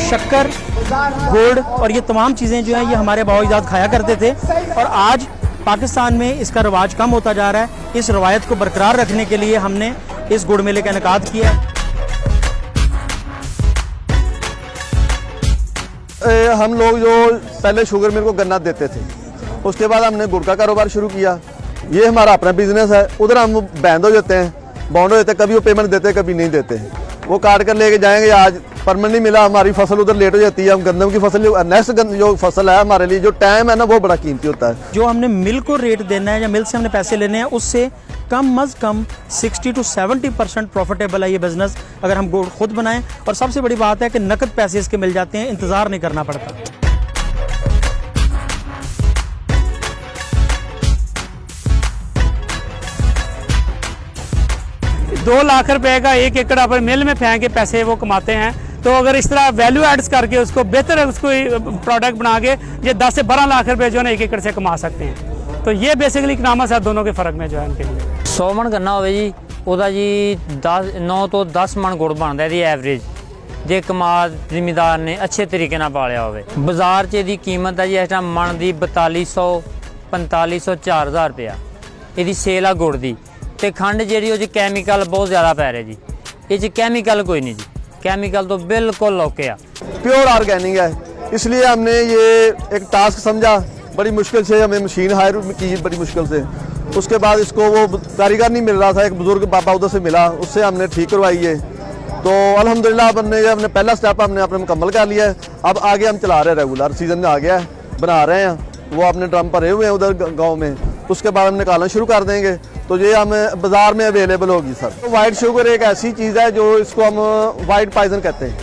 शक्कर, गुड़ और ये तमाम चीज़ें जो हैं ये हमारे बाओ-अजदाद खाया करते थे और आज पाकिस्तान में इसका रवाज कम होता जा रहा है। इस रवायत को बरकरार रखने के लिए हमने इस गुड़ मेले का इनेकाद किया है। हम लोग जो पहले शुगर मिल को गन्ना देते थे, उसके बाद हमने गुड़ का कारोबार शुरू किया। ये हमारा अपना बिजनेस है। उधर हम बैंड हो जाते हैं, बॉन्ड हो जाते हैं, कभी वो पेमेंट देते हैं, कभी नहीं देते हैं। वो काट कर लेके जाएंगे। आज परमानेंट नहीं मिला, हमारी फसल उधर लेट हो जाती है। हम गंदम की फसल, नेक्स्ट जो फसल है हमारे लिए, जो टाइम है ना, वो बड़ा कीमती होता है। जो हमने मिल को रेट देना है या मिल से हमने पैसे लेने हैं, उससे कम अज़ कम 60 to 70% प्रॉफिटेबल है ये बिजनेस अगर हम गुड़ खुद बनाएं। और सबसे बड़ी बात है कि नकद पैसे इसके मिल जाते हैं, इंतज़ार नहीं करना पड़ता। 2 लाख रुपए का 1 एकड़ अपने मिल में फेंक के पैसे वो कमाते हैं। तो अगर इस तरह वैल्यू एड्स करके उसको बेहतर उसको प्रोडक्ट बना के ये 10 से 12 लाख रुपए जो है ना 1 एकड़ से कमा सकते हैं। तो ये बेसिकली इकनॉमिक्स है दोनों के फ़र्क में जो है उनके लिए। 100 मन गन्ना हो जी, ਉਹਦਾ ਜੀ 9 ਤੋਂ 10 ਮਣ ਗੁੜ ਬਣਦਾ ਇਹਦੀ ਐਵਰੇਜ, ਜੇ ਕਮਾਦ ਜ਼ਿਮੀਦਾਰ ਨੇ ਅੱਛੇ ਤਰੀਕੇ ਨਾਲ ਪਾਲਿਆ ਹੋਵੇ। ਬਾਜ਼ਾਰ 'ਚ ਇਹਦੀ ਕੀਮਤ ਹੈ ਜੀ ਇਸ ਟਾਈਮ ਮਣ ਦੀ 4200 4500 4000 ਰੁਪਇਆ ਇਹਦੀ ਸੇਲ ਆ ਗੁੜ ਦੀ। ਤੇ ਖੰਡ ਜਿਹੜੀ ਉਹ 'ਚ ਕੈਮੀਕਲ ਬਹੁਤ ਜ਼ਿਆਦਾ ਪੈ ਰਿਹਾ ਜੀ, ਇਹ 'ਚ ਕੈਮੀਕल कोई नहीं जी, केमिकल तो बिल्कुल ओके है, प्योर ऑर्गेनिक है। इसलिए हमने ये एक टास्क समझा। बड़ी मुश्किल से हमें मशीन हायर की, बड़ी मुश्किल से। उसके बाद इसको वो कारीगर नहीं मिल रहा था, एक बुजुर्ग पापा उधर से मिला, उससे हमने ठीक करवाई है। तो अल्हम्दुलिल्लाह हमने पहला स्टेप हमने अपने मुकम्मल कर लिया है। अब आगे हम चला रहे हैं, रेगुलर सीजन आ गया है, बना रहे हैं। वो अपने ड्रम भरे हुए हैं उधर गाँव में, उसके बाद हम निकालना शुरू कर देंगे। तो ये हमें बाज़ार में अवेलेबल होगी सर। तो वाइट शुगर एक ऐसी चीज़ है जो इसको हम वाइट पॉइजन कहते हैं।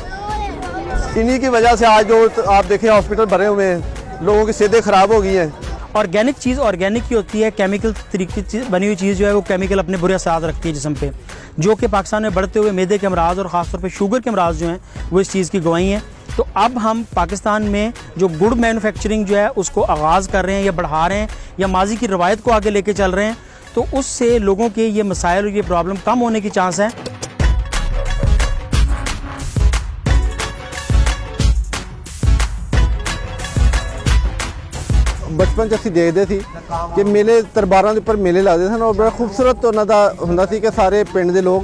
इन्हीं की वजह से आज जो आप देखें हॉस्पिटल भरे हुए हैं, लोगों की सेहतें ख़राब हो गई हैं। ऑर्गेनिक चीज़ ऑर्गेनिक ही होती है, केमिकल तरीके बनी हुई चीज़ जो है वो केमिकल अपने बुरे असरात रखती है जिस्म पे, जो कि पाकिस्तान में बढ़ते हुए मैदे के अमराज और ख़ासतौर पे शुगर के अमराज जो हैं वो इस चीज़ की गवाही हैं। तो अब हम पाकिस्तान में जो गुड़ मैन्युफैक्चरिंग जो है उसको आगाज़ कर रहे हैं या बढ़ा रहे हैं या माजी की रवायत को आगे लेके चल रहे हैं। तो उससे लोगों के ये मसाइल और ये प्रॉब्लम कम होने की चांस है। बचपन 'ਚ ਅਸੀਂ ਦੇਖਦੇ ਸੀ ਕਿ ਮੇਲੇ ਦਰਬਾਰਾਂ ਦੇ ਉੱਪਰ ਮੇਲੇ ਲੱਗਦੇ ਸਨ ਔਰ ਬੜਾ ਖੂਬਸੂਰਤ ਉਹਨਾਂ ਦਾ ਹੁੰਦਾ ਸੀ ਕਿ ਸਾਰੇ ਪਿੰਡ ਦੇ ਲੋਕ,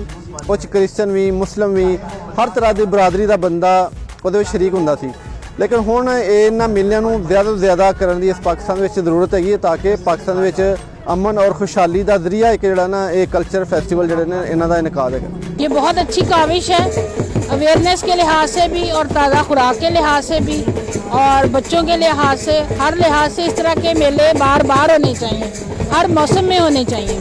ਉਹ 'ਚ ਕ੍ਰਿਸਚਨ ਵੀ, ਮੁਸਲਿਮ ਵੀ, ਹਰ ਤਰ੍ਹਾਂ ਦੀ ਬਰਾਦਰੀ ਦਾ ਬੰਦਾ ਉਹਦੇ ਵਿੱਚ ਸ਼ਰੀਕ ਹੁੰਦਾ ਸੀ। ਲੇਕਿਨ ਹੁਣ ਇਹਨਾਂ ਮੇਲਿਆਂ ਨੂੰ ਜ਼ਿਆਦਾ ਤੋਂ ਜ਼ਿਆਦਾ ਕਰਨ ਦੀ ਇਸ ਪਾਕਿਸਤਾਨ ਵਿੱਚ ਜ਼ਰੂਰਤ ਹੈਗੀ ਹੈ ਤਾਂ ਕਿ ਪਾਕਿस्तान ਵਿੱਚ अमन और खुशहाली का जरिया एक जड़ा ना एक कल्चर फेस्टिवल जड़े ने इन्हां दा इनेकाद है। ये बहुत अच्छी काविश है, अवेयरनेस के लिहाज से भी और ताज़ा खुराक के लिहाज से भी और बच्चों के लिहाज से, हर लिहाज से इस तरह के मेले बार बार होने चाहिए, हर मौसम में होने चाहिए।